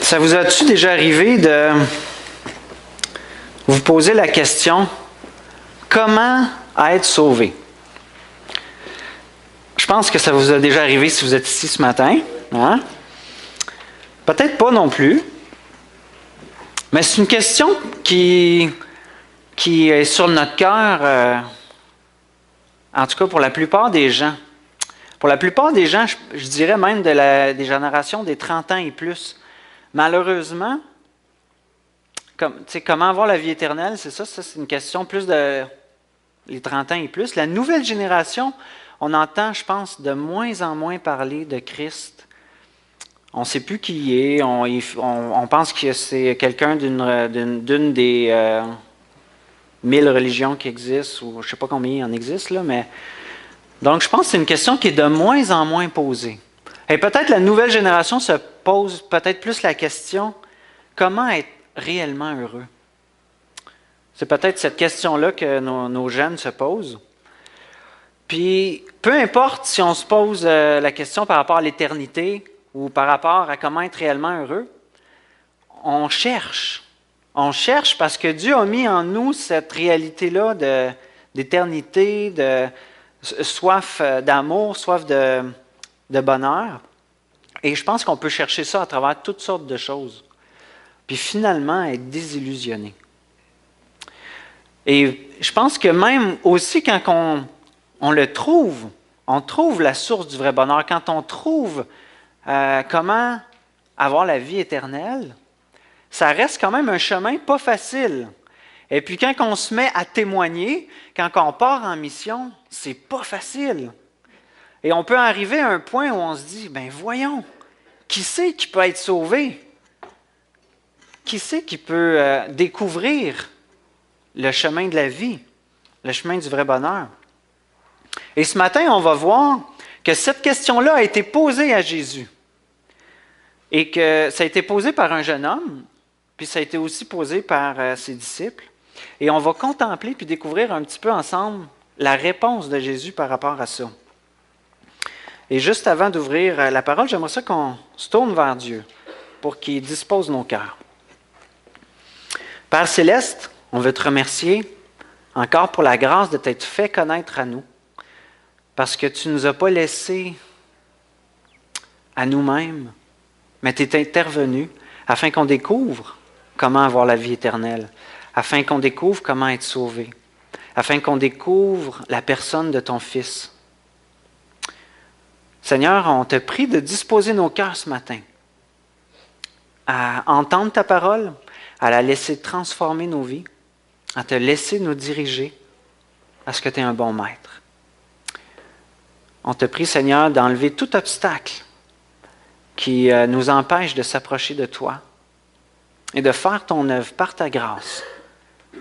Ça vous a-tu déjà arrivé de vous poser la question, comment être sauvé? Je pense que ça vous a déjà arrivé si vous êtes ici ce matin. Hein? Peut-être pas non plus. Mais c'est une question qui est sur notre cœur, en tout cas pour la plupart des gens. Pour la plupart des gens, je dirais même des générations des 30 ans et plus. Malheureusement, comment avoir la vie éternelle, c'est une question plus de les 30 ans et plus. La nouvelle génération, on entend, je pense, de moins en moins parler de Christ. On ne sait plus qui il est. On pense que c'est quelqu'un d'une des 1000 religions qui existent, ou je ne sais pas combien il en existe, là, mais... Donc, je pense que c'est une question qui est de moins en moins posée. Et peut-être la nouvelle génération se pose peut-être plus la question, comment être réellement heureux? C'est peut-être cette question-là que nos jeunes se posent. Puis, peu importe si on se pose la question par rapport à l'éternité ou par rapport à comment être réellement heureux, on cherche. On cherche parce que Dieu a mis en nous cette réalité-là d'éternité, de soif d'amour, soif de bonheur. Et je pense qu'on peut chercher ça à travers toutes sortes de choses. Puis finalement, être désillusionné. Et je pense que même aussi quand on le trouve, on trouve la source du vrai bonheur. Quand on trouve comment avoir la vie éternelle, ça reste quand même un chemin pas facile. Et puis quand on se met à témoigner, quand on part en mission, c'est pas facile. Et on peut arriver à un point où on se dit, ben voyons, qui c'est qui peut être sauvé? Qui c'est qui peut découvrir le chemin de la vie, le chemin du vrai bonheur? Et ce matin, on va voir que cette question-là a été posée à Jésus. Et que ça a été posé par un jeune homme, puis ça a été aussi posé par ses disciples. Et on va contempler puis découvrir un petit peu ensemble la réponse de Jésus par rapport à ça. Et juste avant d'ouvrir la parole, j'aimerais ça qu'on se tourne vers Dieu pour qu'il dispose nos cœurs. Père Céleste, on veut te remercier encore pour la grâce de t'être fait connaître à nous, parce que tu ne nous as pas laissés à nous-mêmes, mais tu es intervenu afin qu'on découvre comment avoir la vie éternelle, afin qu'on découvre comment être sauvé, afin qu'on découvre la personne de ton Fils. Seigneur, on te prie de disposer nos cœurs ce matin à entendre ta parole, à la laisser transformer nos vies, à te laisser nous diriger parce que tu es un bon maître. On te prie, Seigneur, d'enlever tout obstacle qui nous empêche de s'approcher de toi et de faire ton œuvre par ta grâce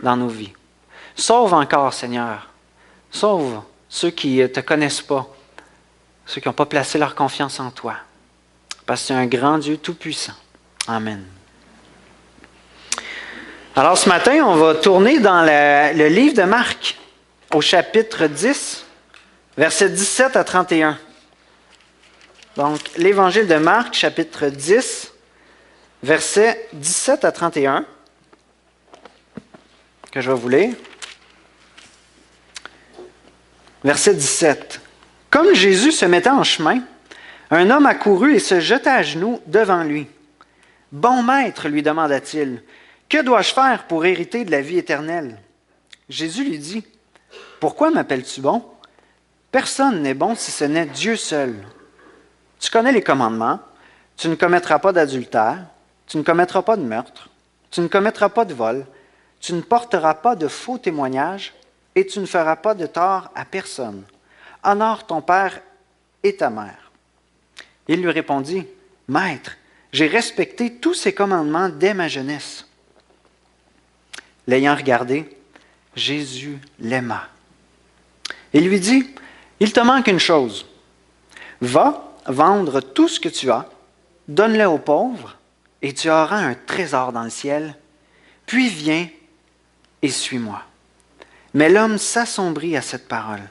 dans nos vies. Sauve encore, Seigneur. Sauve ceux qui ne te connaissent pas, ceux qui n'ont pas placé leur confiance en toi. Parce que tu es un grand Dieu tout-puissant. Amen. Alors ce matin, on va tourner dans le livre de Marc, au chapitre 10, versets 17 à 31. Donc, l'évangile de Marc, chapitre 10, versets 17 à 31, que je vais vous lire. Verset 17. Comme Jésus se mettait en chemin, un homme accourut et se jeta à genoux devant lui. « Bon maître, lui demanda-t-il, que dois-je faire pour hériter de la vie éternelle? » Jésus lui dit, « Pourquoi m'appelles-tu bon? Personne n'est bon si ce n'est Dieu seul. Tu connais les commandements. Tu ne commettras pas d'adultère. Tu ne commettras pas de meurtre. Tu ne commettras pas de vol. Tu ne porteras pas de faux témoignages et tu ne feras pas de tort à personne. Honore ton père et ta mère. » Il lui répondit, « Maître, j'ai respecté tous ces commandements dès ma jeunesse. » L'ayant regardé, Jésus l'aima. Il lui dit, « Il te manque une chose. Va vendre tout ce que tu as, donne-le aux pauvres, et tu auras un trésor dans le ciel. Puis viens et suis-moi. » Mais l'homme s'assombrit à cette parole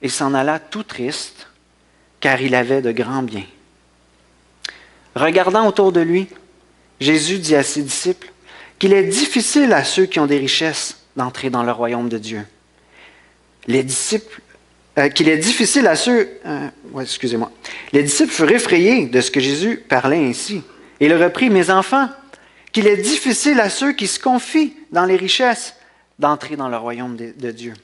et s'en alla tout triste, car il avait de grands biens. Regardant autour de lui, Jésus dit à ses disciples qu'il est difficile à ceux qui ont des richesses d'entrer dans le royaume de Dieu. Qu'il est difficile à ceux... excusez-moi. Les disciples furent effrayés de ce que Jésus parlait ainsi. Et il reprit, « Mes enfants, qu'il est difficile à ceux qui se confient dans les richesses d'entrer dans le royaume de Dieu.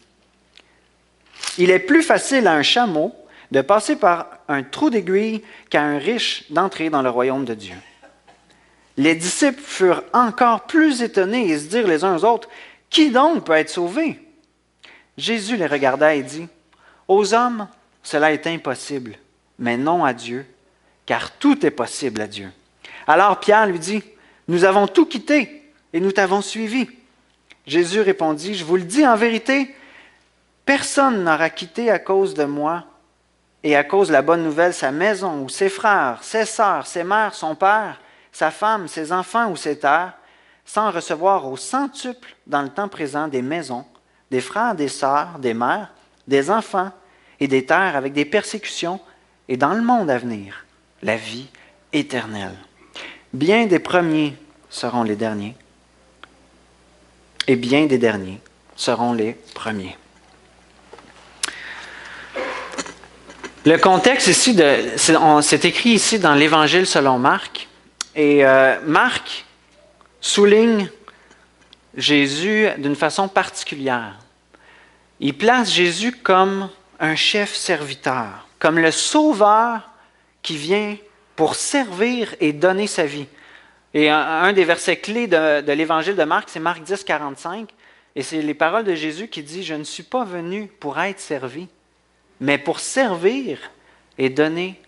Il est plus facile à un chameau de passer par un trou d'aiguille qu'à un riche d'entrer dans le royaume de Dieu. » Les disciples furent encore plus étonnés et se dirent les uns aux autres, « Qui donc peut être sauvé? » Jésus les regarda et dit, « Aux hommes, cela est impossible, mais non à Dieu, car tout est possible à Dieu. » Alors Pierre lui dit, « Nous avons tout quitté et nous t'avons suivi. » Jésus répondit, « Je vous le dis en vérité, personne n'aura quitté à cause de moi et à cause de la bonne nouvelle sa maison ou ses frères, ses sœurs, ses mères, son père, sa femme, ses enfants ou ses terres, sans recevoir au centuple dans le temps présent des maisons, des frères, des sœurs, des mères, des enfants et des terres avec des persécutions et dans le monde à venir, la vie éternelle. Bien des premiers seront les derniers et bien des derniers seront les premiers. Le contexte ici, c'est écrit ici dans l'Évangile selon Marc. Et Marc souligne Jésus d'une façon particulière. Il place Jésus comme un chef serviteur, comme le sauveur qui vient pour servir et donner sa vie. Et un des versets clés de l'Évangile de Marc, c'est Marc 10, 45. Et c'est les paroles de Jésus qui dit « Je ne suis pas venu pour être servi, mais pour servir et donner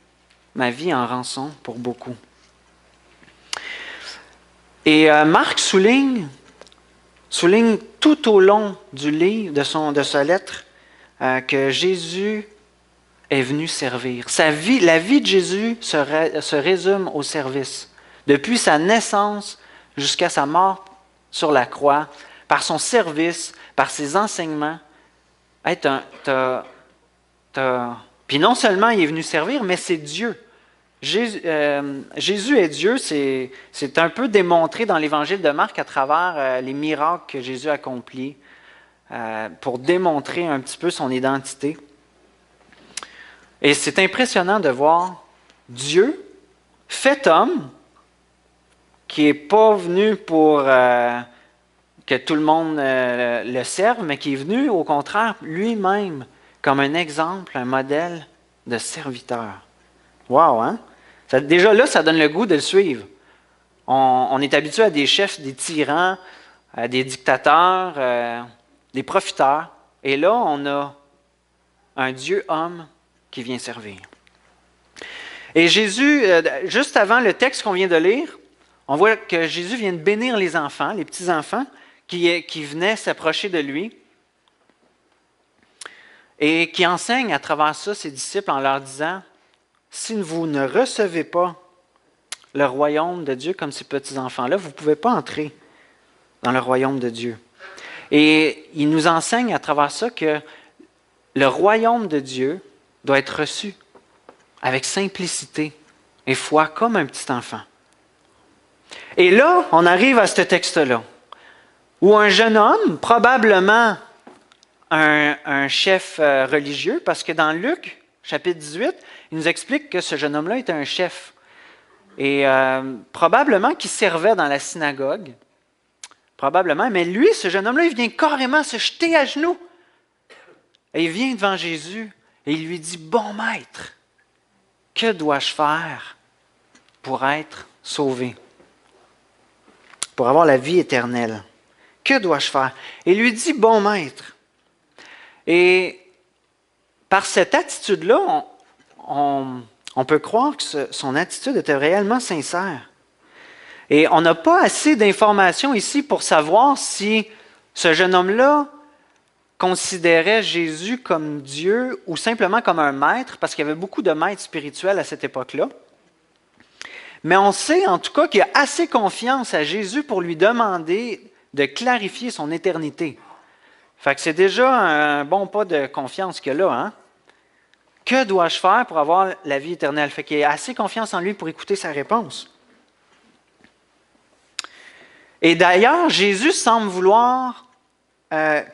ma vie en rançon pour beaucoup. » Et Marc souligne tout au long du livre, de sa lettre, que Jésus est venu servir. La vie de Jésus se résume au service. Depuis sa naissance jusqu'à sa mort sur la croix, par son service, par ses enseignements. Puis non seulement il est venu servir, mais c'est Dieu. Jésus est Dieu, c'est un peu démontré dans l'Évangile de Marc à travers les miracles que Jésus accomplit pour démontrer un petit peu son identité. Et c'est impressionnant de voir Dieu, fait homme, qui n'est pas venu pour que tout le monde le serve, mais qui est venu au contraire lui-même comme un exemple, un modèle de serviteur. Wow, hein? Déjà là, ça donne le goût de le suivre. On est habitué à des chefs, des tyrans, à des dictateurs, des profiteurs. Et là, on a un Dieu homme qui vient servir. Et Jésus, juste avant le texte qu'on vient de lire, on voit que Jésus vient de bénir les enfants, les petits-enfants, qui venaient s'approcher de lui et qui enseigne à travers ça ses disciples en leur disant « Si vous ne recevez pas le royaume de Dieu comme ces petits-enfants-là, vous ne pouvez pas entrer dans le royaume de Dieu. » Et il nous enseigne à travers ça que le royaume de Dieu doit être reçu avec simplicité et foi comme un petit enfant. Et là, on arrive à ce texte-là, où un jeune homme, probablement un chef religieux, parce que dans Luc, chapitre 18, il nous explique que ce jeune homme-là était un chef. Et probablement qu'il servait dans la synagogue. Probablement. Mais lui, ce jeune homme-là, il vient carrément se jeter à genoux. Et il vient devant Jésus et il lui dit, « Bon maître, que dois-je faire pour être sauvé? Pour avoir la vie éternelle. Que dois-je faire? » Et il lui dit, « Bon maître. » Et par cette attitude-là, on peut croire que son attitude était réellement sincère. Et on n'a pas assez d'informations ici pour savoir si ce jeune homme-là considérait Jésus comme Dieu ou simplement comme un maître, parce qu'il y avait beaucoup de maîtres spirituels à cette époque-là. Mais on sait en tout cas qu'il a assez confiance à Jésus pour lui demander de clarifier son éternité. Fait que c'est déjà un bon pas de confiance qu'il y a là, hein? Que dois-je faire pour avoir la vie éternelle? Fait qu'il a assez confiance en lui pour écouter sa réponse. Et d'ailleurs, Jésus semble vouloir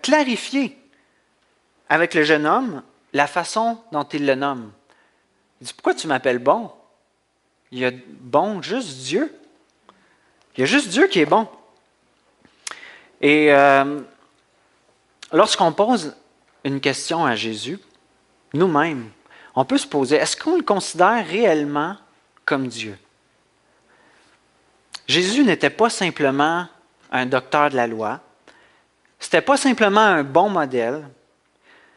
clarifier avec le jeune homme la façon dont il le nomme. Il dit, pourquoi tu m'appelles bon? Il y a bon juste Dieu. Il y a juste Dieu qui est bon. Et lorsqu'on pose une question à Jésus, nous-mêmes, on peut se poser, est-ce qu'on le considère réellement comme Dieu? Jésus n'était pas simplement un docteur de la loi, c'était pas simplement un bon modèle,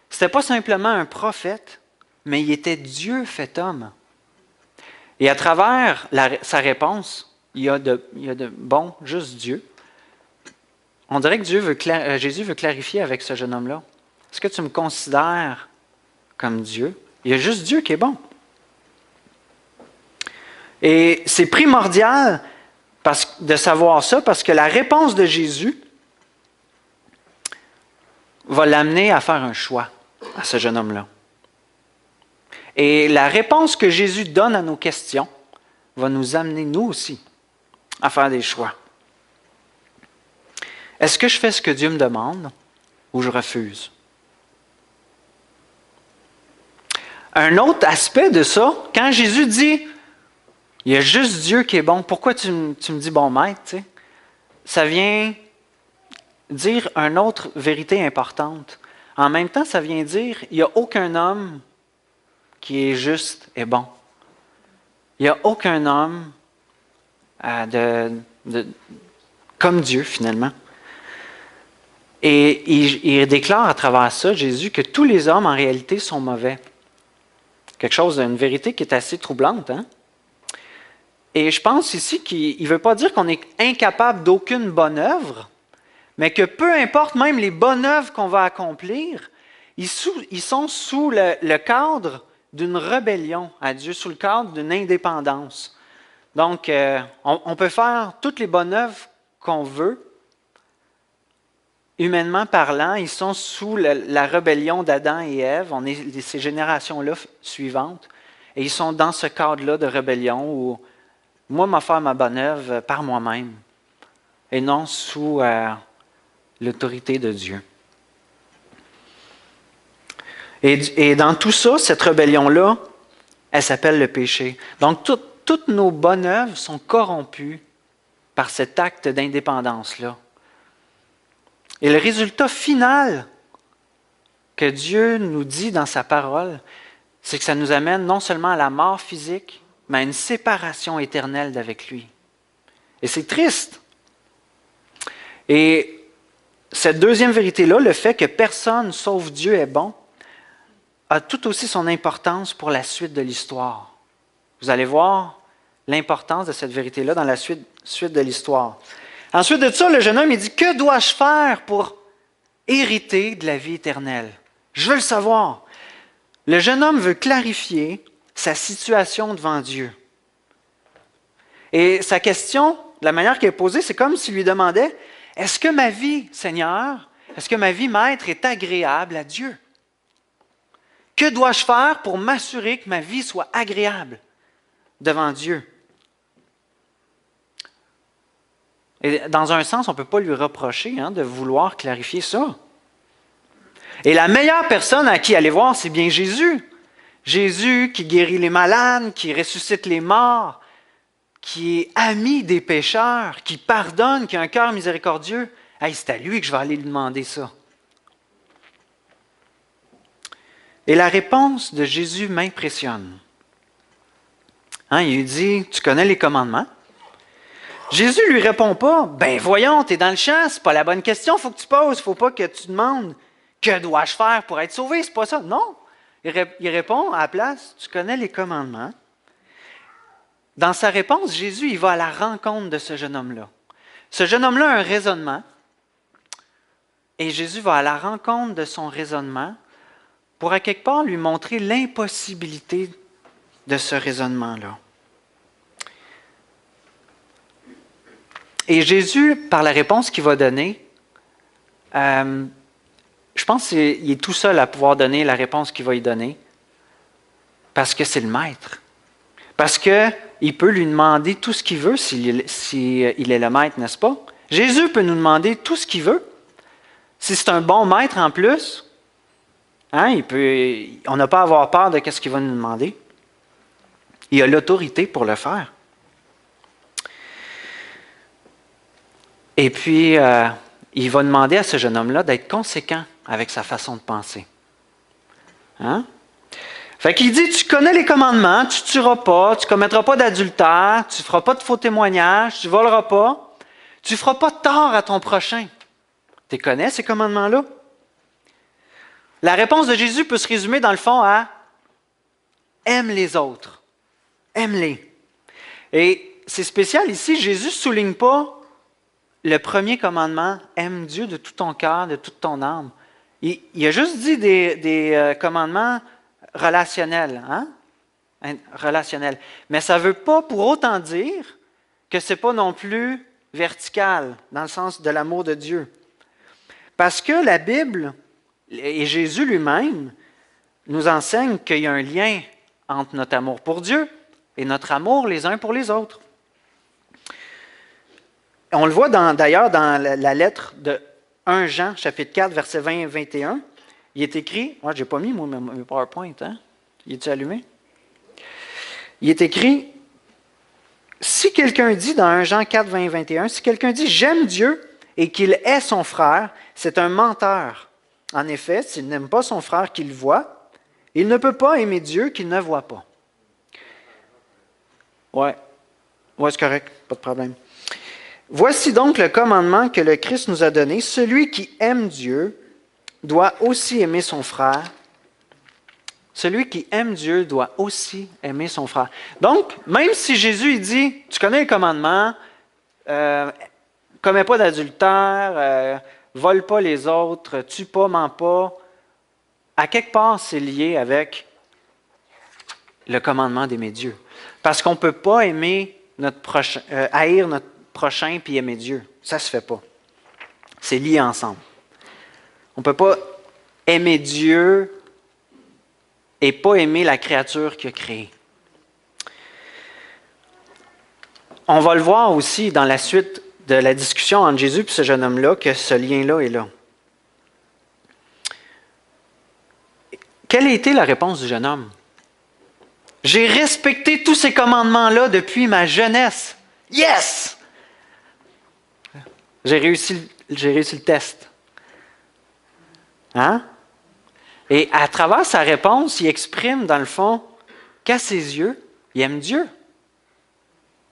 c'était pas simplement un prophète, mais il était Dieu fait homme. Et à travers sa réponse, il y a de bon, juste Dieu. On dirait que Jésus veut clarifier avec ce jeune homme-là. Est-ce que tu me considères comme Dieu? Il y a juste Dieu qui est bon. Et c'est primordial de savoir ça parce que la réponse de Jésus va l'amener à faire un choix à ce jeune homme-là. Et la réponse que Jésus donne à nos questions va nous amener, nous aussi, à faire des choix. Est-ce que je fais ce que Dieu me demande ou je refuse? Un autre aspect de ça, quand Jésus dit « Il y a juste Dieu qui est bon », pourquoi tu me dis « bon maître », tu sais? Ça vient dire une autre vérité importante. En même temps, ça vient dire « Il n'y a aucun homme qui est juste et bon. Il n'y a aucun homme comme Dieu, finalement. » Et il déclare à travers ça, Jésus, que tous les hommes, en réalité, sont mauvais. Quelque chose d'une vérité qui est assez troublante. Hein? Et je pense ici qu'il ne veut pas dire qu'on est incapable d'aucune bonne œuvre, mais que peu importe même les bonnes œuvres qu'on va accomplir, ils sont sous le cadre d'une rébellion à Dieu, sous le cadre d'une indépendance. Donc, on peut faire toutes les bonnes œuvres qu'on veut. Humainement parlant, ils sont sous la rébellion d'Adam et Ève. On est ces générations-là suivantes. Et ils sont dans ce cadre-là de rébellion où moi, je vais faire ma bonne œuvre par moi-même et non sous l'autorité de Dieu. Et dans tout ça, cette rébellion-là, elle s'appelle le péché. Donc, toutes nos bonnes œuvres sont corrompues par cet acte d'indépendance-là. Et le résultat final que Dieu nous dit dans sa parole, c'est que ça nous amène non seulement à la mort physique, mais à une séparation éternelle d'avec lui. Et c'est triste. Et cette deuxième vérité-là, le fait que personne sauf Dieu est bon, a tout aussi son importance pour la suite de l'histoire. Vous allez voir l'importance de cette vérité-là dans la suite de l'histoire. Ensuite de ça, le jeune homme, il dit, « Que dois-je faire pour hériter de la vie éternelle? » Je veux le savoir. Le jeune homme veut clarifier sa situation devant Dieu. Et sa question, de la manière qu'elle est posée, c'est comme s'il lui demandait, « Est-ce que ma vie, Seigneur, est-ce que ma vie, Maître, est agréable à Dieu? Que dois-je faire pour m'assurer que ma vie soit agréable devant Dieu? » Et dans un sens, on ne peut pas lui reprocher de vouloir clarifier ça. Et la meilleure personne à qui aller voir, c'est bien Jésus. Jésus qui guérit les malades, qui ressuscite les morts, qui est ami des pécheurs, qui pardonne, qui a un cœur miséricordieux. Hey, c'est à lui que je vais aller lui demander ça. Et la réponse de Jésus m'impressionne. Il dit, « Tu connais les commandements? » Jésus ne lui répond pas, « Ben voyons, tu es dans le champ, c'est pas la bonne question, il faut que tu poses, il ne faut pas que tu demandes « Que dois-je faire pour être sauvé? » C'est pas ça. Non, il répond à la place, « Tu connais les commandements. » Dans sa réponse, Jésus il va à la rencontre de ce jeune homme-là. Ce jeune homme-là a un raisonnement, et Jésus va à la rencontre de son raisonnement pour à quelque part lui montrer l'impossibilité de ce raisonnement-là. Et Jésus, par la réponse qu'il va donner, je pense qu'il est tout seul à pouvoir donner la réponse qu'il va y donner, parce que c'est le maître. Parce qu'il peut lui demander tout ce qu'il veut s'il est le maître, n'est-ce pas? Jésus peut nous demander tout ce qu'il veut. Si c'est un bon maître en plus, hein, on n'a pas à avoir peur de ce qu'il va nous demander. Il a l'autorité pour le faire. Et puis, il va demander à ce jeune homme-là d'être conséquent avec sa façon de penser. Hein? Fait qu'il dit, tu connais les commandements, tu ne tueras pas, tu ne commettras pas d'adultère, tu ne feras pas de faux témoignages, tu ne voleras pas, tu ne feras pas de tort à ton prochain. Tu les connais, ces commandements-là? La réponse de Jésus peut se résumer dans le fond à « aime les autres, aime-les ». Et c'est spécial ici, Jésus ne souligne pas le premier commandement, « aime Dieu de tout ton cœur, de toute ton âme ». Il a juste dit des commandements relationnels, hein? Relationnels. Mais ça ne veut pas pour autant dire que ce n'est pas non plus vertical, dans le sens de l'amour de Dieu. Parce que la Bible et Jésus lui-même nous enseignent qu'il y a un lien entre notre amour pour Dieu et notre amour les uns pour les autres. On le voit d'ailleurs dans la lettre de 1 Jean, chapitre 4, versets 20 et 21. Il est écrit, moi je n'ai pas mis mon PowerPoint, hein? Il est-tu allumé? Il est écrit, si quelqu'un dit dans 1 Jean 4, 20 et 21, si quelqu'un dit « j'aime Dieu » et qu'il hait son frère, c'est un menteur. En effet, s'il n'aime pas son frère qu'il voit, il ne peut pas aimer Dieu qu'il ne voit pas. Ouais, c'est correct, pas de problème. Voici donc le commandement que le Christ nous a donné. Celui qui aime Dieu doit aussi aimer son frère. Celui qui aime Dieu doit aussi aimer son frère. Donc, même si Jésus il dit, tu connais les commandements, commets pas d'adultère, vole pas les autres, tue pas, mens pas, à quelque part c'est lié avec le commandement d'aimer Dieu. Parce qu'on ne peut pas aimer notre prochain, haïr notre prochain puis aimer Dieu. Ça ne se fait pas. C'est lié ensemble. On ne peut pas aimer Dieu et pas aimer la créature qu'il a créée. On va le voir aussi dans la suite de la discussion entre Jésus et ce jeune homme-là, que ce lien-là est là. Quelle a été la réponse du jeune homme? J'ai respecté tous ces commandements-là depuis ma jeunesse. Yes! J'ai réussi le test. Hein? Et à travers sa réponse, il exprime, dans le fond, qu'à ses yeux, il aime Dieu.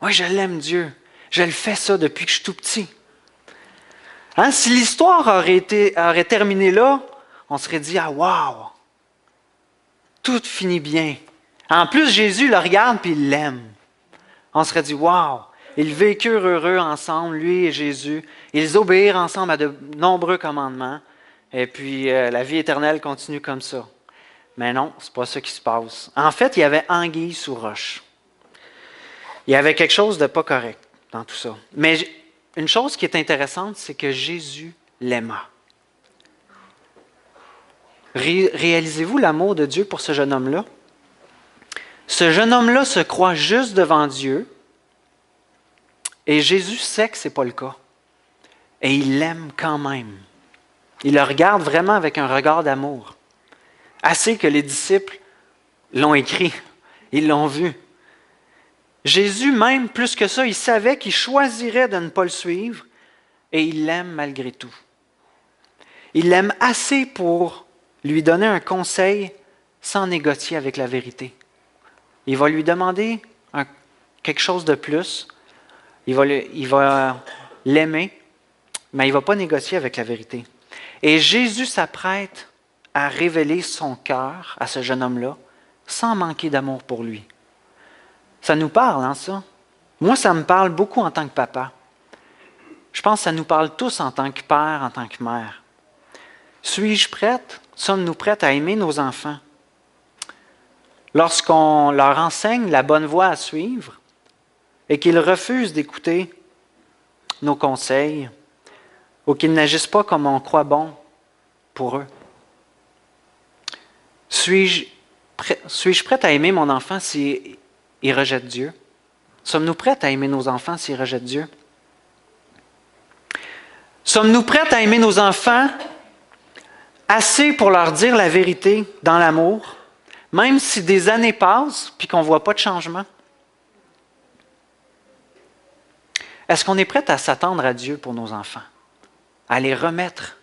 Oui, je l'aime Dieu. Je le fais ça depuis que je suis tout petit. Hein? Si l'histoire aurait terminé là, on serait dit, ah wow! Tout finit bien. En plus, Jésus le regarde et il l'aime. On serait dit, wow! Ils vécurent heureux ensemble, lui et Jésus. Ils obéirent ensemble à de nombreux commandements. Et puis, la vie éternelle continue comme ça. Mais non, ce n'est pas ça qui se passe. En fait, il y avait anguille sous roche. Il y avait quelque chose de pas correct dans tout ça. Mais une chose qui est intéressante, c'est que Jésus l'aima. Réalisez-vous l'amour de Dieu pour ce jeune homme-là? Ce jeune homme-là se croit juste devant Dieu et Jésus sait que ce n'est pas le cas. Et il l'aime quand même. Il le regarde vraiment avec un regard d'amour. Assez que les disciples l'ont écrit, ils l'ont vu. Jésus, même plus que ça, il savait qu'il choisirait de ne pas le suivre et il l'aime malgré tout. Il l'aime assez pour lui donner un conseil sans négocier avec la vérité. Il va lui demander quelque chose de plus. Il va l'aimer, mais il ne va pas négocier avec la vérité. Et Jésus s'apprête à révéler son cœur à ce jeune homme-là sans manquer d'amour pour lui. Ça nous parle, hein, ça? Moi, ça me parle beaucoup en tant que papa. Je pense que ça nous parle tous en tant que père, en tant que mère. Suis-je prête? Sommes-nous prêtes à aimer nos enfants? Lorsqu'on leur enseigne la bonne voie à suivre et qu'ils refusent d'écouter nos conseils ou qu'ils n'agissent pas comme on croit bon pour eux. Suis-je prête à aimer mon enfant s'il rejette Dieu? Sommes-nous prêtes à aimer nos enfants s'ils rejettent Dieu? Sommes-nous prêts à aimer nos enfants assez pour leur dire la vérité dans l'amour, même si des années passent et qu'on ne voit pas de changement? Est-ce qu'on est prêt à s'attendre à Dieu pour nos enfants, à les remettre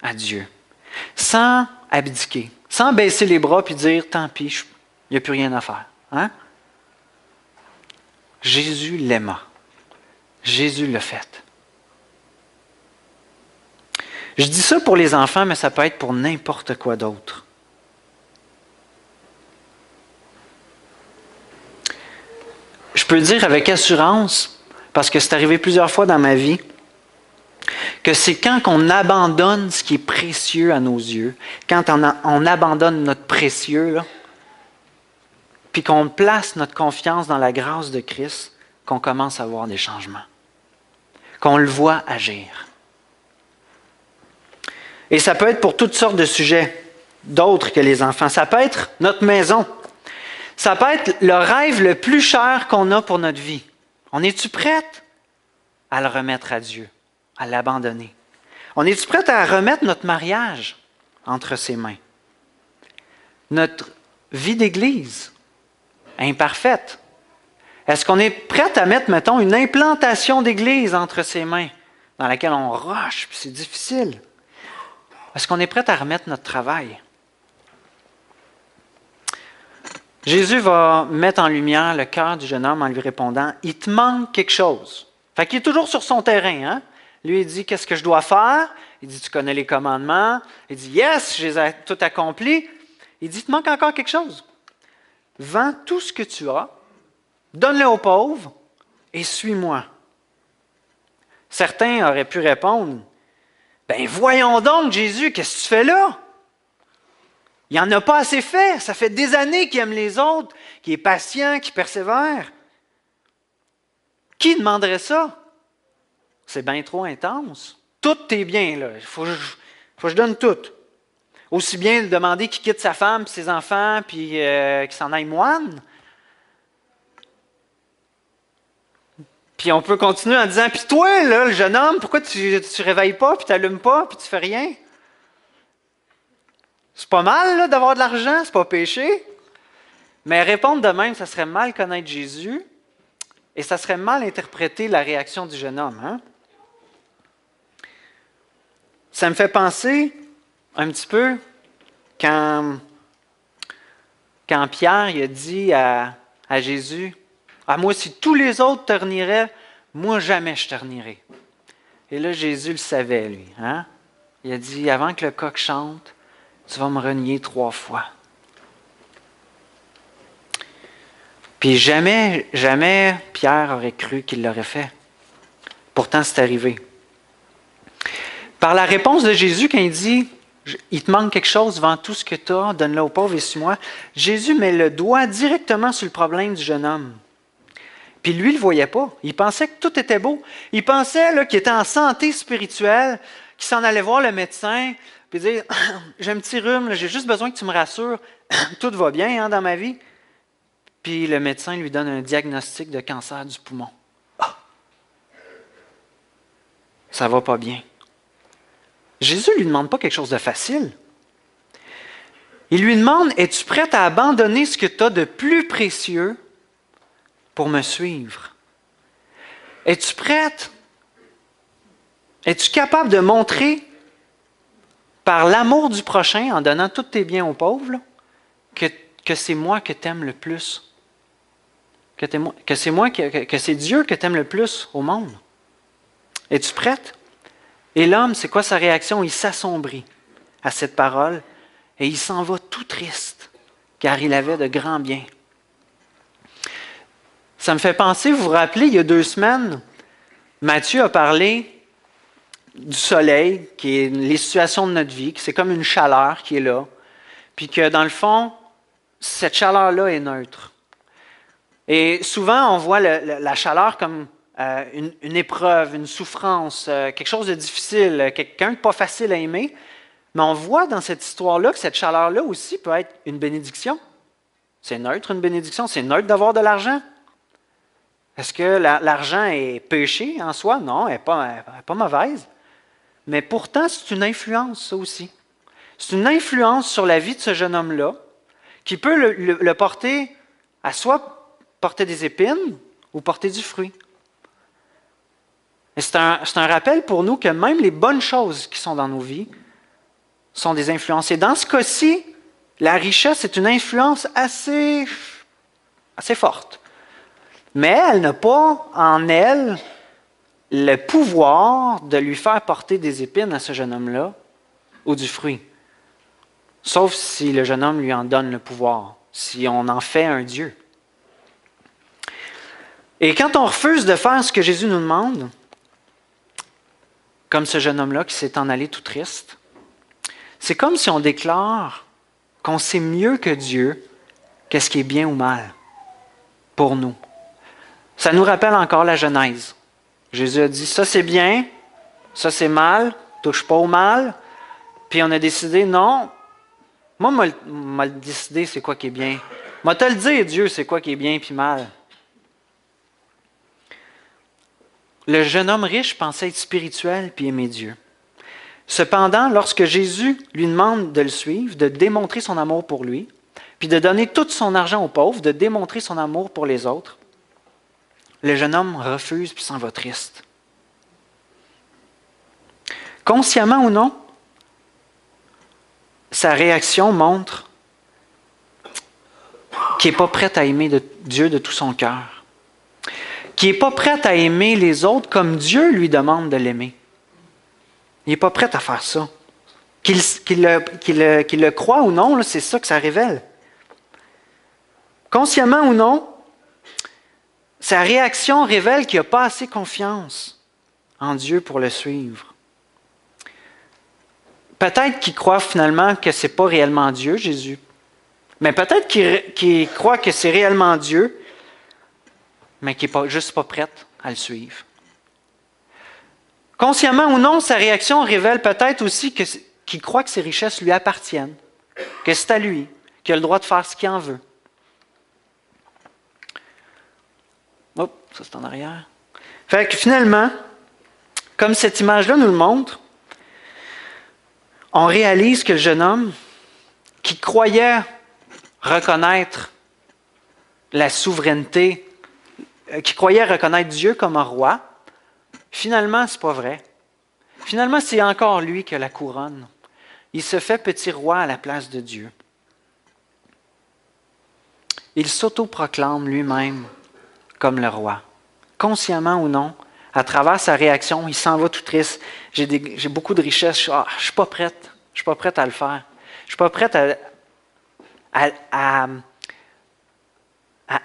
à Dieu, sans abdiquer, sans baisser les bras et dire « tant pis, il n'y a plus rien à faire hein? ». Jésus l'aima. Jésus l'a fait. Je dis ça pour les enfants, mais ça peut être pour n'importe quoi d'autre. Je peux dire avec assurance, parce que c'est arrivé plusieurs fois dans ma vie, que c'est quand on abandonne ce qui est précieux à nos yeux, quand on abandonne notre précieux, là, puis qu'on place notre confiance dans la grâce de Christ, qu'on commence à voir des changements, qu'on le voit agir. Et ça peut être pour toutes sortes de sujets, d'autres que les enfants. Ça peut être notre maison. Ça peut être le rêve le plus cher qu'on a pour notre vie. On est-tu prête à le remettre à Dieu, à l'abandonner? On est-tu prête à remettre notre mariage entre ses mains? Notre vie d'église, imparfaite. Est-ce qu'on est prête à mettre, mettons, une implantation d'église entre ses mains, dans laquelle on rush, puis c'est difficile? Est-ce qu'on est prêt à remettre notre travail? Jésus va mettre en lumière le cœur du jeune homme en lui répondant « Il te manque quelque chose. » Fait qu'il est toujours sur son terrain. Hein? Lui, il dit « Qu'est-ce que je dois faire? » Il dit « Tu connais les commandements. » Il dit « Yes, je les ai tout accomplis. » Il dit « Il te manque encore quelque chose. Vends tout ce que tu as, donne-le aux pauvres et suis-moi. » Certains auraient pu répondre « Ben voyons donc, Jésus, qu'est-ce que tu fais là? Il n'en a pas assez fait. Ça fait des années qu'il aime les autres, qu'il est patient, qu'il persévère. Qui demanderait ça? C'est bien trop intense. Tout est bien, là. Il faut que je donne tout. Aussi bien demander qu'il quitte sa femme, puis ses enfants, puis qu'il s'en aille moine. Puis on peut continuer en disant, puis toi, là, le jeune homme, pourquoi tu ne réveilles pas, puis tu n'allumes pas, puis tu fais rien? C'est pas mal là, d'avoir de l'argent, c'est pas péché. Mais répondre de même, ça serait mal connaître Jésus et ça serait mal interpréter la réaction du jeune homme. Hein? Ça me fait penser un petit peu quand Pierre il a dit à Jésus, « Ah, moi, si tous les autres te renieraient, moi, jamais je te renierai. » Et là, Jésus le savait, lui. Hein? Il a dit, « Avant que le coq chante, tu vas me renier 3 fois. » Puis jamais Pierre aurait cru qu'il l'aurait fait. Pourtant, c'est arrivé. Par la réponse de Jésus, quand il dit « Il te manque quelque chose, vends tout ce que tu as, donne-le aux pauvres et suis-moi », Jésus met le doigt directement sur le problème du jeune homme. Puis lui, il ne le voyait pas. Il pensait que tout était beau. Il pensait là, qu'il était en santé spirituelle, qu'il s'en allait voir le médecin, puis dire « J'ai un petit rhume, là, j'ai juste besoin que tu me rassures, tout va bien hein, dans ma vie. » Puis le médecin lui donne un diagnostic de cancer du poumon. Ah! Ça va pas bien. Jésus ne lui demande pas quelque chose de facile. Il lui demande, es-tu prête à abandonner ce que tu as de plus précieux pour me suivre? Es-tu prête? Es-tu capable de montrer par l'amour du prochain, en donnant tous tes biens aux pauvres, là, que c'est moi que tu aimes le plus? Que c'est Dieu que tu aimes le plus au monde? Es-tu prête? Et l'homme, c'est quoi sa réaction? Il s'assombrit à cette parole et il s'en va tout triste, car il avait de grands biens. Ça me fait penser, vous vous rappelez, il y a 2 semaines, Matthieu a parlé du soleil, qui est les situations de notre vie, que c'est comme une chaleur qui est là, puis que dans le fond, cette chaleur-là est neutre. Et souvent, on voit la chaleur comme une épreuve, une souffrance, quelque chose de difficile, quelqu'un de pas facile à aimer. Mais on voit dans cette histoire-là que cette chaleur-là aussi peut être une bénédiction. C'est neutre, une bénédiction. C'est neutre d'avoir de l'argent. Est-ce que l'argent est péché en soi? Non, elle n'est pas mauvaise. Mais pourtant, c'est une influence, ça aussi. C'est une influence sur la vie de ce jeune homme-là qui peut le porter à soit porter des épines ou porter du fruit. Et c'est un rappel pour nous que même les bonnes choses qui sont dans nos vies sont des influences. Et dans ce cas-ci, la richesse est une influence assez forte. Mais elle n'a pas en elle le pouvoir de lui faire porter des épines à ce jeune homme-là ou du fruit. Sauf si le jeune homme lui en donne le pouvoir, si on en fait un Dieu. Et quand on refuse de faire ce que Jésus nous demande, comme ce jeune homme-là qui s'est en allé tout triste, c'est comme si on déclare qu'on sait mieux que Dieu qu'est-ce qui est bien ou mal pour nous. Ça nous rappelle encore la Genèse. Jésus a dit, ça c'est bien, ça c'est mal, touche pas au mal. Puis on a décidé, non, moi, m'a décidé c'est quoi qui est bien. Moi, te le dire, Dieu, c'est quoi qui est bien puis mal. Le jeune homme riche pensait être spirituel puis aimer Dieu. Cependant, lorsque Jésus lui demande de le suivre, de démontrer son amour pour lui, puis de donner tout son argent aux pauvres, de démontrer son amour pour les autres, le jeune homme refuse puis s'en va triste. Consciemment ou non, sa réaction montre qu'il n'est pas prêt à aimer Dieu de tout son cœur, qu'il n'est pas prêt à aimer les autres comme Dieu lui demande de l'aimer. Il n'est pas prêt à faire ça. Qu'il le croit ou non, là, c'est ça que ça révèle. Consciemment ou non, sa réaction révèle qu'il n'a pas assez confiance en Dieu pour le suivre. Peut-être qu'il croit finalement que ce n'est pas réellement Dieu, Jésus. Mais peut-être qu'il croit que c'est réellement Dieu, mais qu'il n'est juste pas prêt à le suivre. Consciemment ou non, sa réaction révèle peut-être aussi qu'il croit que ses richesses lui appartiennent, que c'est à lui, qu'il a le droit de faire ce qu'il en veut. Hop, ça c'est en arrière. Fait que finalement, comme cette image-là nous le montre, on réalise que le jeune homme qui croyait reconnaître la souveraineté, qui croyait reconnaître Dieu comme un roi, finalement, ce n'est pas vrai. Finalement, c'est encore lui qui a la couronne. Il se fait petit roi à la place de Dieu. Il s'autoproclame lui-même comme le roi. Consciemment ou non, à travers sa réaction, il s'en va tout triste. J'ai beaucoup de richesses, je ne suis pas prête. Je ne suis pas prête à le faire. Je ne suis pas prête à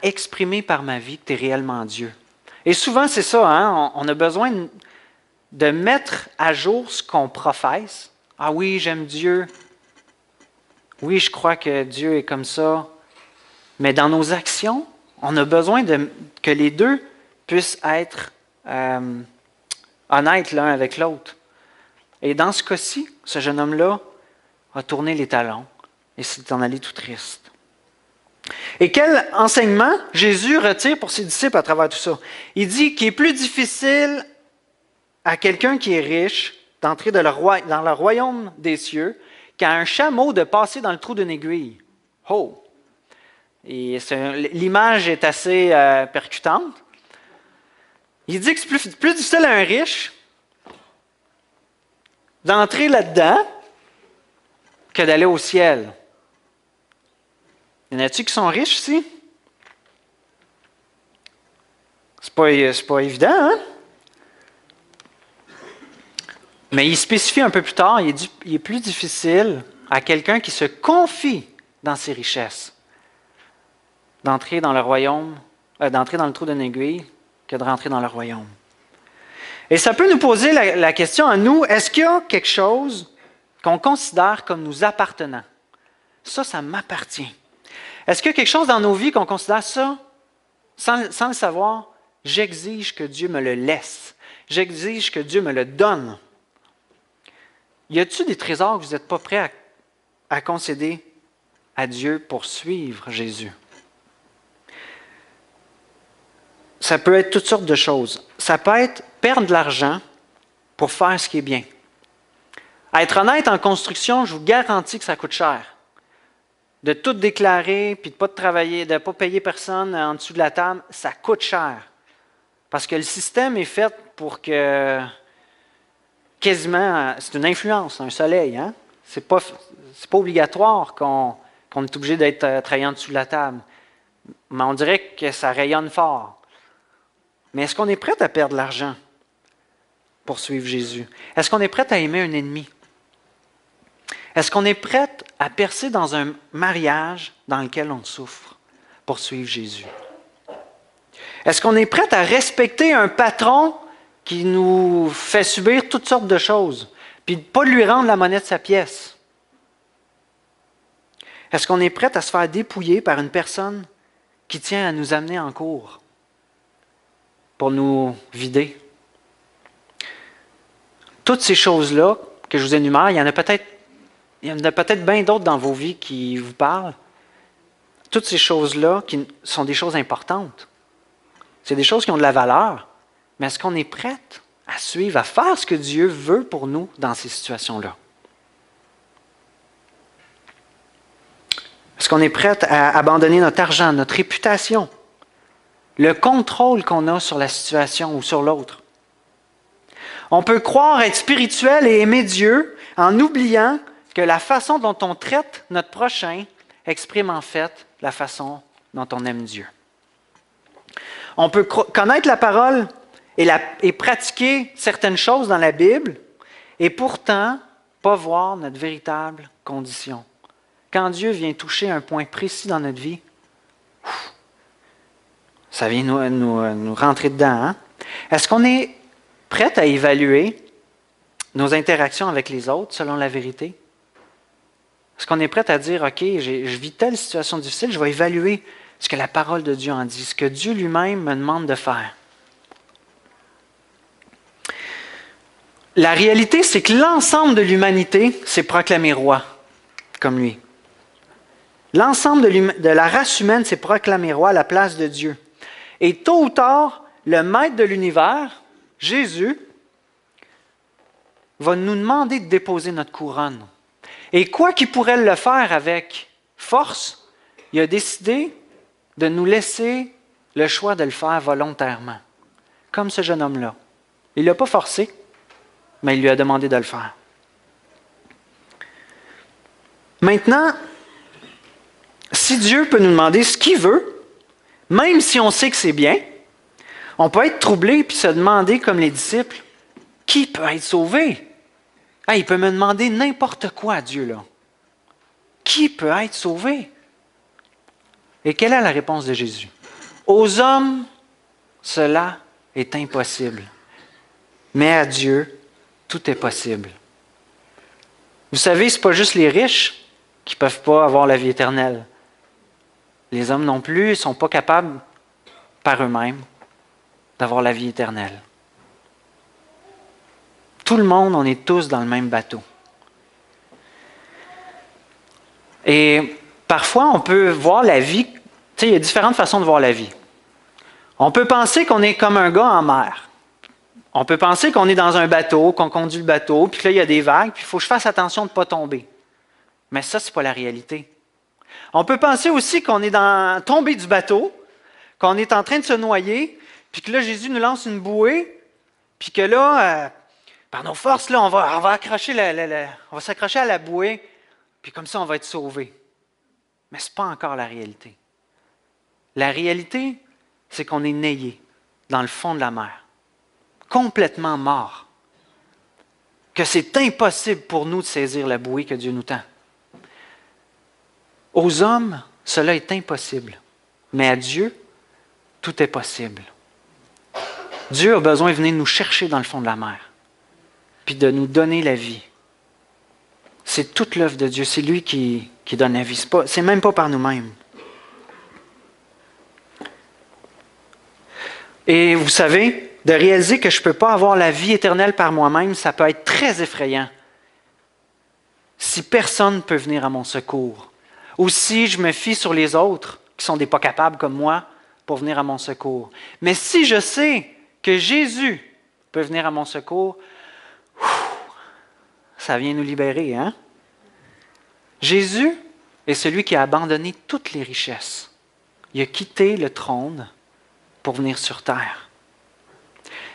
exprimer par ma vie que tu es réellement Dieu. Et souvent, c'est ça, hein? On a besoin de mettre à jour ce qu'on professe. Ah oui, j'aime Dieu. Oui, je crois que Dieu est comme ça. Mais dans nos actions, on a besoin que les deux puissent être honnêtes l'un avec l'autre. Et dans ce cas-ci, ce jeune homme-là a tourné les talons et s'est en allé tout triste. Et quel enseignement Jésus retire pour ses disciples à travers tout ça? Il dit qu'il est plus difficile à quelqu'un qui est riche d'entrer dans le royaume des cieux qu'à un chameau de passer dans le trou d'une aiguille. Oh! Et l'image est assez percutante. Il dit que c'est plus difficile à un riche d'entrer là-dedans que d'aller au ciel. Y en a-t-il qui sont riches ici? C'est pas évident, hein? Mais il spécifie un peu plus tard, il est plus difficile à quelqu'un qui se confie dans ses richesses d'entrer dans le royaume, d'entrer dans le trou d'une aiguille que de rentrer dans le royaume. Et ça peut nous poser la question à nous, est-ce qu'il y a quelque chose qu'on considère comme nous appartenant? Ça m'appartient. Est-ce qu'il y a quelque chose dans nos vies qu'on considère ça, sans le savoir, j'exige que Dieu me le laisse. J'exige que Dieu me le donne. Y a-t-il des trésors que vous n'êtes pas prêts à concéder à Dieu pour suivre Jésus? ça peut être toutes sortes de choses. Ça peut être perdre de l'argent pour faire ce qui est bien. À être honnête, en construction, je vous garantis que ça coûte cher. De tout déclarer, puis de ne pas travailler, de ne pas payer personne en dessous de la table, ça coûte cher. Parce que le système est fait pour que, quasiment, c'est une influence, un soleil. Hein? Ce n'est pas obligatoire qu'on est obligé d'être travaillé en dessous de la table. Mais on dirait que ça rayonne fort. Mais est-ce qu'on est prêt à perdre de l'argent pour suivre Jésus? Est-ce qu'on est prêt à aimer un ennemi? Est-ce qu'on est prêt à percer dans un mariage dans lequel on souffre pour suivre Jésus? Est-ce qu'on est prêt à respecter un patron qui nous fait subir toutes sortes de choses, puis de ne pas lui rendre la monnaie de sa pièce? Est-ce qu'on est prêt à se faire dépouiller par une personne qui tient à nous amener en cours pour nous vider? Toutes ces choses-là que je vous énumère, il y en a peut-être bien d'autres dans vos vies qui vous parlent. Toutes ces choses-là qui sont des choses importantes. C'est des choses qui ont de la valeur. Mais est-ce qu'on est prêt à suivre, à faire ce que Dieu veut pour nous dans ces situations-là? Est-ce qu'on est prêt à abandonner notre argent, notre réputation, le contrôle qu'on a sur la situation ou sur l'autre? On peut croire être spirituel et aimer Dieu en oubliant que la façon dont on traite notre prochain exprime en fait la façon dont on aime Dieu. On peut connaître la parole et pratiquer certaines choses dans la Bible et pourtant pas voir notre véritable condition. Quand Dieu vient toucher un point précis dans notre vie, ça vient nous rentrer dedans. Hein? Est-ce qu'on est prêt à évaluer nos interactions avec les autres selon la vérité? Est-ce qu'on est prêt à dire, OK, je vis telle situation difficile, je vais évaluer ce que la parole de Dieu en dit, ce que Dieu lui-même me demande de faire? La réalité, c'est que l'ensemble de l'humanité s'est proclamé roi, comme lui. L'ensemble de la race humaine s'est proclamé roi à la place de Dieu. Et tôt ou tard, le maître de l'univers, Jésus, va nous demander de déposer notre couronne. Et quoi qu'il pourrait le faire avec force, il a décidé de nous laisser le choix de le faire volontairement, comme ce jeune homme-là. Il ne l'a pas forcé, mais il lui a demandé de le faire. Maintenant, si Dieu peut nous demander ce qu'il veut, même si on sait que c'est bien, on peut être troublé et se demander, comme les disciples, qui peut être sauvé? Il peut me demander n'importe quoi à Dieu, là. Qui peut être sauvé? Et quelle est la réponse de Jésus? Aux hommes, cela est impossible. Mais à Dieu, tout est possible. Vous savez, ce n'est pas juste les riches qui ne peuvent pas avoir la vie éternelle. Les hommes non plus ne sont pas capables, par eux-mêmes, d'avoir la vie éternelle. Tout le monde, on est tous dans le même bateau. Et parfois, on peut voir la vie, tu sais, il y a différentes façons de voir la vie. On peut penser qu'on est comme un gars en mer. On peut penser qu'on est dans un bateau, qu'on conduit le bateau, puis que là, il y a des vagues, puis il faut que je fasse attention de ne pas tomber. Mais ça, ce n'est pas la réalité. On peut penser aussi qu'on est tombé du bateau, qu'on est en train de se noyer, puis que là, Jésus nous lance une bouée, puis que là, par nos forces, là, on va accrocher on va s'accrocher à la bouée, puis comme ça, on va être sauvé. Mais ce n'est pas encore la réalité. La réalité, c'est qu'on est noyé dans le fond de la mer, complètement mort, que c'est impossible pour nous de saisir la bouée que Dieu nous tend. Aux hommes, cela est impossible, mais à Dieu, tout est possible. Dieu a besoin de venir nous chercher dans le fond de la mer, puis de nous donner la vie. C'est toute l'œuvre de Dieu, c'est lui qui donne la vie, c'est même pas par nous-mêmes. Et vous savez, de réaliser que je ne peux pas avoir la vie éternelle par moi-même, ça peut être très effrayant. Si personne ne peut venir à mon secours, ou si je me fie sur les autres, qui sont des pas capables comme moi, pour venir à mon secours. Mais si je sais que Jésus peut venir à mon secours, ça vient nous libérer, hein? Jésus est celui qui a abandonné toutes les richesses. Il a quitté le trône pour venir sur terre.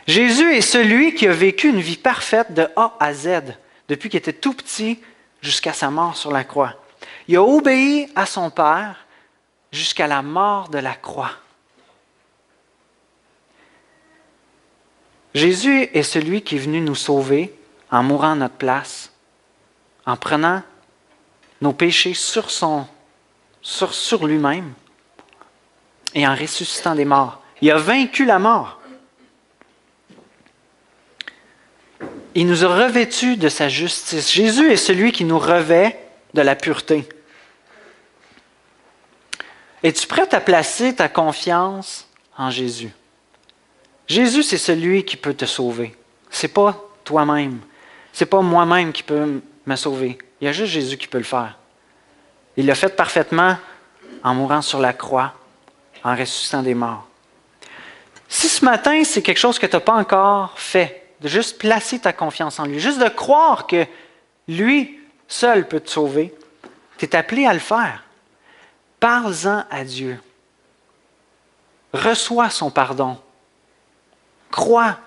Jésus est celui qui a vécu une vie parfaite de A à Z, depuis qu'il était tout petit jusqu'à sa mort sur la croix. Il a obéi à son Père jusqu'à la mort de la croix. Jésus est celui qui est venu nous sauver en mourant à notre place, en prenant nos péchés sur lui-même et en ressuscitant des morts. Il a vaincu la mort. Il nous a revêtus de sa justice. Jésus est celui qui nous revêt de la pureté. Es-tu prêt à placer ta confiance en Jésus? Jésus, c'est celui qui peut te sauver. Ce n'est pas toi-même. Ce n'est pas moi-même qui peut me sauver. Il y a juste Jésus qui peut le faire. Il l'a fait parfaitement en mourant sur la croix, en ressuscitant des morts. Si ce matin, c'est quelque chose que tu n'as pas encore fait, de juste placer ta confiance en lui, juste de croire que lui seul peut te sauver, tu es appelé à le faire. Parle-en à Dieu. Reçois son pardon. Crois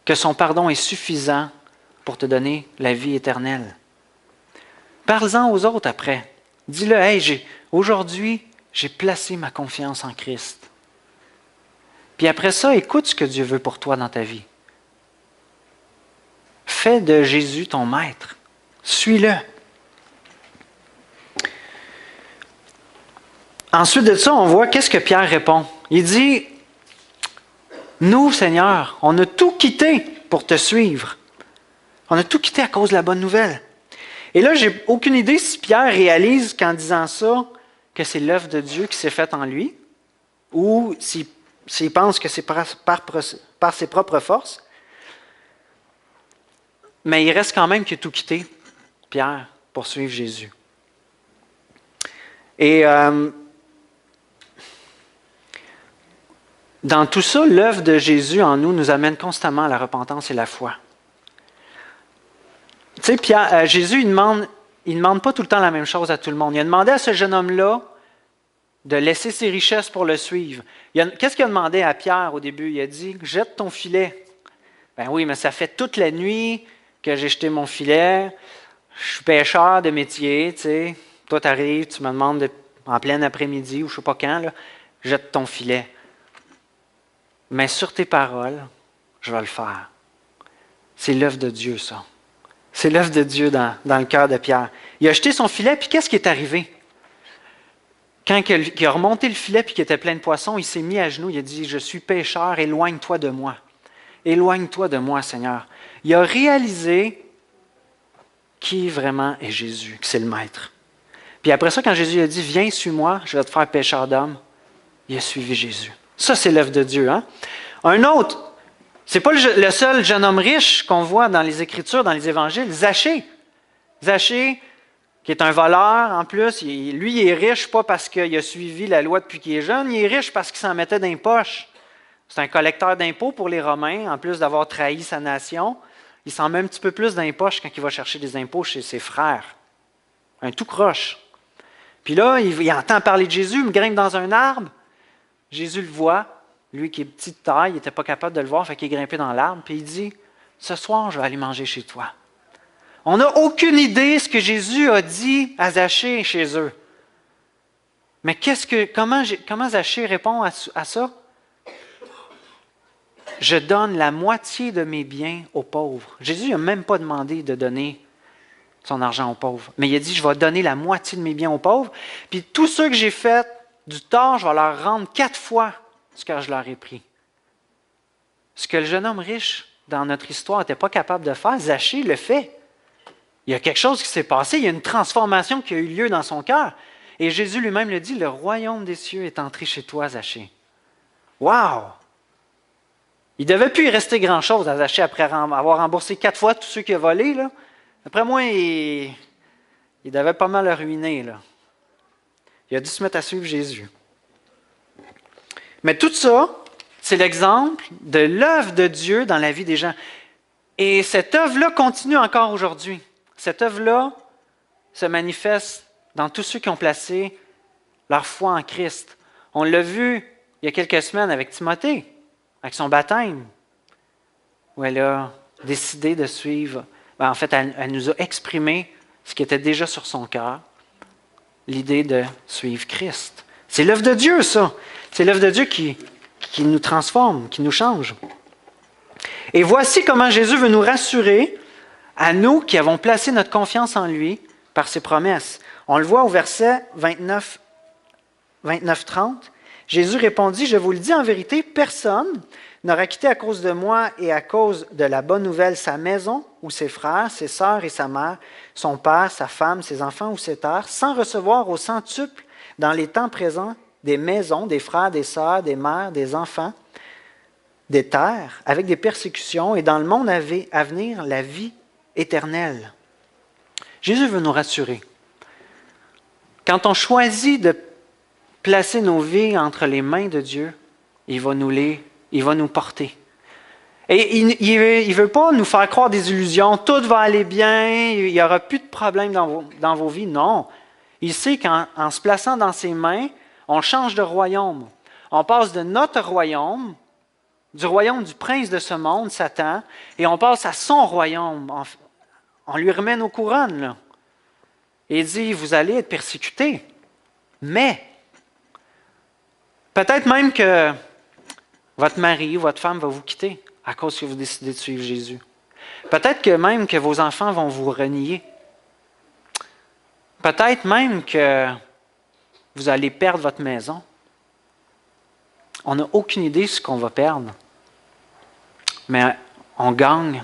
que son pardon est suffisant pour te donner la vie éternelle. Parle-en aux autres après. Dis-le, hey, aujourd'hui, j'ai placé ma confiance en Christ. Puis après ça, écoute ce que Dieu veut pour toi dans ta vie. Fais de Jésus ton maître. Suis-le. Ensuite de ça, on voit qu'est-ce que Pierre répond. Il dit, nous, Seigneur, on a tout quitté pour te suivre. On a tout quitté à cause de la bonne nouvelle. Et là, j'ai aucune idée si Pierre réalise qu'en disant ça, que c'est l'œuvre de Dieu qui s'est faite en lui, ou s'il pense que c'est par ses propres forces. Mais il reste quand même qu'il a tout quitté, Pierre, pour suivre Jésus. Et dans tout ça, l'œuvre de Jésus en nous amène constamment à la repentance et la foi. Tu sais, Jésus, il demande pas tout le temps la même chose à tout le monde. Il a demandé à ce jeune homme-là de laisser ses richesses pour le suivre. Qu'est-ce qu'il a demandé à Pierre au début? Il a dit, jette ton filet. Ben oui, mais ça fait toute la nuit que j'ai jeté mon filet. Je suis pêcheur de métier, tu sais. Toi, tu arrives, tu me demandes en plein après-midi ou je ne sais pas quand, là, jette ton filet. Mais sur tes paroles, je vais le faire. C'est l'œuvre de Dieu, ça. C'est l'œuvre de Dieu dans le cœur de Pierre. Il a jeté son filet, puis qu'est-ce qui est arrivé? Quand il a remonté le filet puis qu'il était plein de poissons, il s'est mis à genoux, il a dit, « Je suis pécheur, éloigne-toi de moi. Éloigne-toi de moi, Seigneur. » Il a réalisé qui vraiment est Jésus, que c'est le Maître. Puis après ça, quand Jésus a dit, « Viens, suis-moi, je vais te faire pécheur d'homme », il a suivi Jésus. Ça, c'est l'œuvre de Dieu. Hein? Un autre, c'est pas le seul jeune homme riche qu'on voit dans les Écritures, dans les Évangiles, Zachée. Zachée, qui est un voleur en plus, lui, il est riche pas parce qu'il a suivi la loi depuis qu'il est jeune, il est riche parce qu'il s'en mettait dans les poches. C'est un collecteur d'impôts pour les Romains, en plus d'avoir trahi sa nation. Il s'en met un petit peu plus dans les poches quand il va chercher des impôts chez ses frères. Un tout croche. Puis là, il entend parler de Jésus, il grimpe dans un arbre. Jésus le voit. Lui qui est petit de taille, il n'était pas capable de le voir, fait qu'il est grimpé dans l'arbre. Puis il dit, « Ce soir, je vais aller manger chez toi. » On n'a aucune idée ce que Jésus a dit à Zachée chez eux. Mais comment Zachée répond à ça? « Je donne la moitié de mes biens aux pauvres. » Jésus n'a même pas demandé de donner son argent aux pauvres. Mais il a dit, « Je vais donner la moitié de mes biens aux pauvres. Puis tous ceux que j'ai fait du tort, je vais leur rendre 4 fois ce que je leur ai pris. » Ce que le jeune homme riche dans notre histoire n'était pas capable de faire, Zachée le fait. Il y a quelque chose qui s'est passé, il y a une transformation qui a eu lieu dans son cœur. Et Jésus lui-même le dit, « Le royaume des cieux est entré chez toi, Zachée. » Wow! Il ne devait plus y rester grand-chose à Zachée après avoir remboursé 4 fois tous ceux qu'il a volés. Là. Après moi, il devait pas mal le ruiner. Là. Il a dû se mettre à suivre Jésus. Mais tout ça, c'est l'exemple de l'œuvre de Dieu dans la vie des gens. Et cette œuvre-là continue encore aujourd'hui. Cette œuvre-là se manifeste dans tous ceux qui ont placé leur foi en Christ. On l'a vu il y a quelques semaines avec Timothée, avec son baptême, où elle a décidé de suivre. En fait, elle nous a exprimé ce qui était déjà sur son cœur, l'idée de suivre Christ. C'est l'œuvre de Dieu, ça. C'est l'œuvre de Dieu qui nous transforme, qui nous change. Et voici comment Jésus veut nous rassurer, à nous qui avons placé notre confiance en lui par ses promesses. On le voit au verset 29-30. Jésus répondit, « Je vous le dis en vérité, personne n'aura quitté à cause de moi et à cause de la bonne nouvelle sa maison ou ses frères, ses sœurs et sa mère, son père, sa femme, ses enfants ou ses terres, sans recevoir au centuple dans les temps présents des maisons, des frères, des sœurs, des mères, des enfants, des terres, avec des persécutions, et dans le monde à venir, la vie éternelle. » Jésus veut nous rassurer. Quand on choisit de placer nos vies entre les mains de Dieu, il va nous porter. Et il ne veut pas nous faire croire des illusions, tout va aller bien, il n'y aura plus de problèmes dans vos vies. Non. Il sait qu'en se plaçant dans ses mains, on change de royaume. On passe de notre royaume, du royaume du prince de ce monde, Satan, et on passe à son royaume. On lui remet nos couronnes, là. Et il dit, vous allez être persécutés, mais peut-être même que votre mari ou votre femme va vous quitter à cause que vous décidez de suivre Jésus. Peut-être que même que vos enfants vont vous renier. Peut-être même que vous allez perdre votre maison. On n'a aucune idée de ce qu'on va perdre. Mais on gagne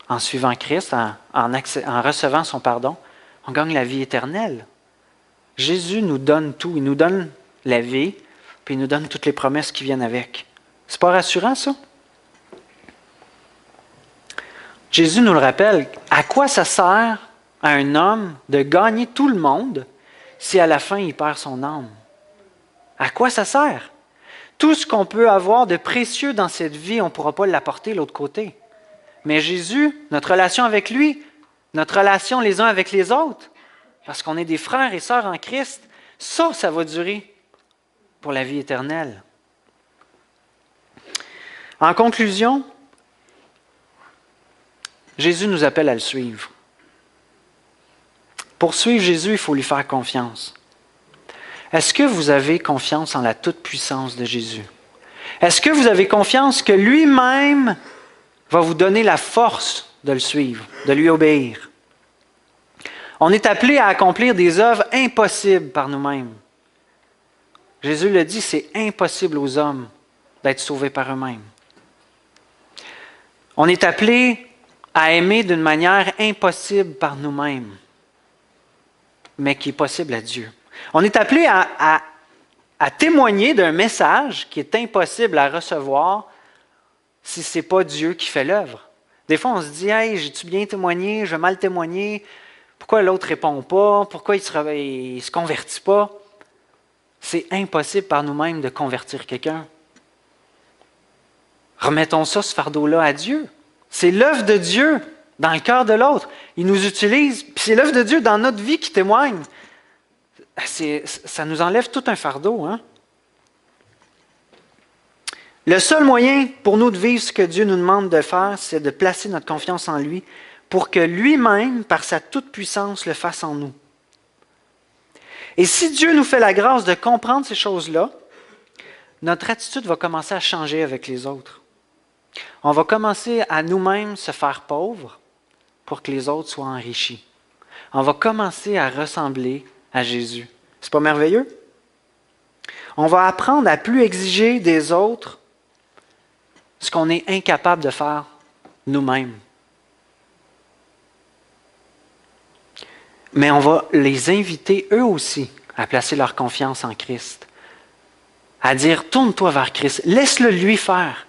en suivant Christ, en recevant son pardon. On gagne la vie éternelle. Jésus nous donne tout. Il nous donne la vie, puis il nous donne toutes les promesses qui viennent avec. C'est pas rassurant, ça? Jésus nous le rappelle. À quoi ça sert à un homme de gagner tout le monde si à la fin il perd son âme? À quoi ça sert? Tout ce qu'on peut avoir de précieux dans cette vie, on ne pourra pas l'apporter de l'autre côté. Mais Jésus, notre relation avec lui, notre relation les uns avec les autres, parce qu'on est des frères et sœurs en Christ, ça va durer pour la vie éternelle. En conclusion, Jésus nous appelle à le suivre. Pour suivre Jésus, il faut lui faire confiance. Est-ce que vous avez confiance en la toute-puissance de Jésus? Est-ce que vous avez confiance que lui-même va vous donner la force de le suivre, de lui obéir? On est appelé à accomplir des œuvres impossibles par nous-mêmes. Jésus le dit, c'est impossible aux hommes d'être sauvés par eux-mêmes. On est appelé à aimer d'une manière impossible par nous-mêmes, mais qui est possible à Dieu. On est appelé à témoigner d'un message qui est impossible à recevoir si ce n'est pas Dieu qui fait l'œuvre. Des fois, on se dit « Hey, j'ai-tu bien témoigné? Je vais mal témoigner. Pourquoi l'autre ne répond pas? Pourquoi il ne se convertit pas? » C'est impossible par nous-mêmes de convertir quelqu'un. Remettons ça, ce fardeau-là, à Dieu. C'est l'œuvre de Dieu dans le cœur de l'autre. Il nous utilise, puis c'est l'œuvre de Dieu dans notre vie qui témoigne. Ça nous enlève tout un fardeau, hein? Le seul moyen pour nous de vivre ce que Dieu nous demande de faire, c'est de placer notre confiance en lui pour que lui-même, par sa toute-puissance, le fasse en nous. Et si Dieu nous fait la grâce de comprendre ces choses-là, notre attitude va commencer à changer avec les autres. On va commencer à nous-mêmes se faire pauvres pour que les autres soient enrichis. On va commencer à ressembler à Jésus. C'est pas merveilleux? On va apprendre à plus exiger des autres ce qu'on est incapable de faire nous-mêmes. Mais on va les inviter eux aussi à placer leur confiance en Christ. À dire, tourne-toi vers Christ, laisse-le lui faire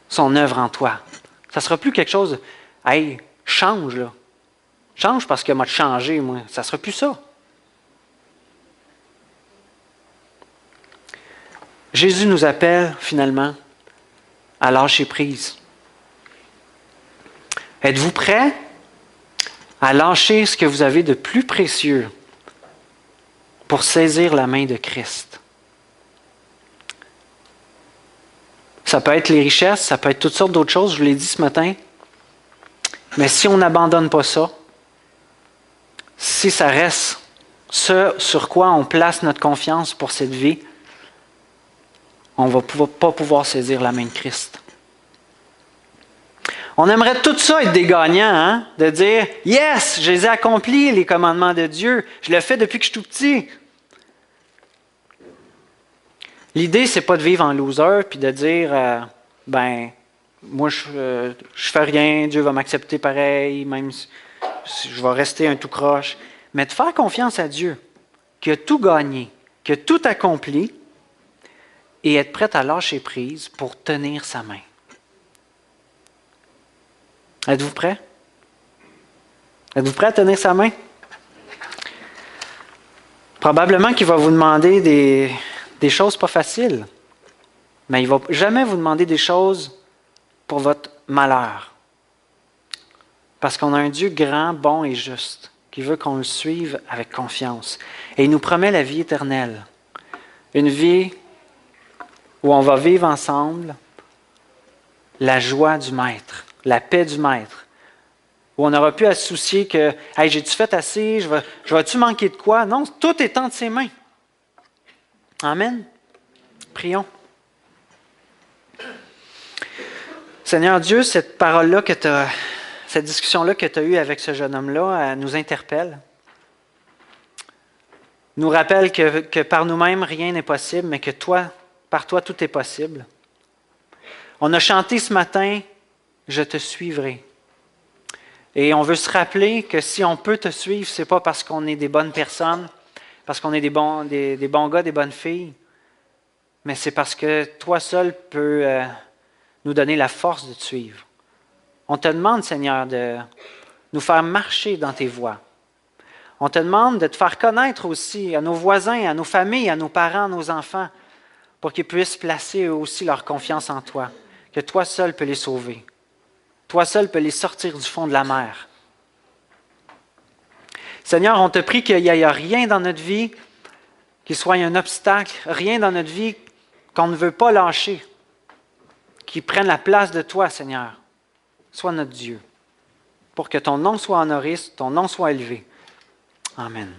son œuvre en toi. Ça ne sera plus quelque chose, hey, change là. Change parce que moi, changé, moi. Ça ne sera plus ça. Jésus nous appelle finalement à lâcher prise. Êtes-vous prêts à lâcher ce que vous avez de plus précieux pour saisir la main de Christ? Ça peut être les richesses, ça peut être toutes sortes d'autres choses, je vous l'ai dit ce matin. Mais si on n'abandonne pas ça, si ça reste ce sur quoi on place notre confiance pour cette vie, on ne va pas pouvoir saisir la main de Christ. On aimerait tout ça être des gagnants, hein? De dire « Yes, je les ai accomplis, les commandements de Dieu. Je le fais depuis que je suis tout petit. » L'idée, c'est pas de vivre en loser puis de dire moi, je fais rien, Dieu va m'accepter pareil, même si je vais rester un tout croche. » Mais de faire confiance à Dieu, qui a tout gagné, qui a tout accompli, et être prêt à lâcher prise pour tenir sa main. Êtes-vous prêt? Êtes-vous prêt à tenir sa main? Probablement qu'il va vous demander des choses pas faciles, mais il ne va jamais vous demander des choses pour votre malheur. Parce qu'on a un Dieu grand, bon et juste, qui veut qu'on le suive avec confiance. Et il nous promet la vie éternelle. Une vie où on va vivre ensemble la joie du Maître, la paix du Maître, où on n'aura plus à se soucier que « Hey, j'ai-tu fait assez? Je vais-tu manquer de quoi? » Non, tout est entre ses mains. Amen. Prions. Seigneur Dieu, cette parole-là cette discussion-là que tu as eue avec ce jeune homme-là, elle nous interpelle. Nous rappelle que par nous-mêmes, rien n'est possible, mais que par toi, tout est possible. On a chanté ce matin « Je te suivrai ». Et on veut se rappeler que si on peut te suivre, ce n'est pas parce qu'on est des bonnes personnes, parce qu'on est des bons gars, des bonnes filles, mais c'est parce que toi seul peux nous donner la force de te suivre. On te demande, Seigneur, de nous faire marcher dans tes voies. On te demande de te faire connaître aussi à nos voisins, à nos familles, à nos parents, à nos enfants, pour qu'ils puissent placer eux aussi leur confiance en toi, que toi seul peux les sauver. Toi seul peux les sortir du fond de la mer. Seigneur, on te prie qu'il n'y ait rien dans notre vie qui soit un obstacle, rien dans notre vie qu'on ne veut pas lâcher, qui prenne la place de toi, Seigneur. Sois notre Dieu, pour que ton nom soit honoré, ton nom soit élevé. Amen.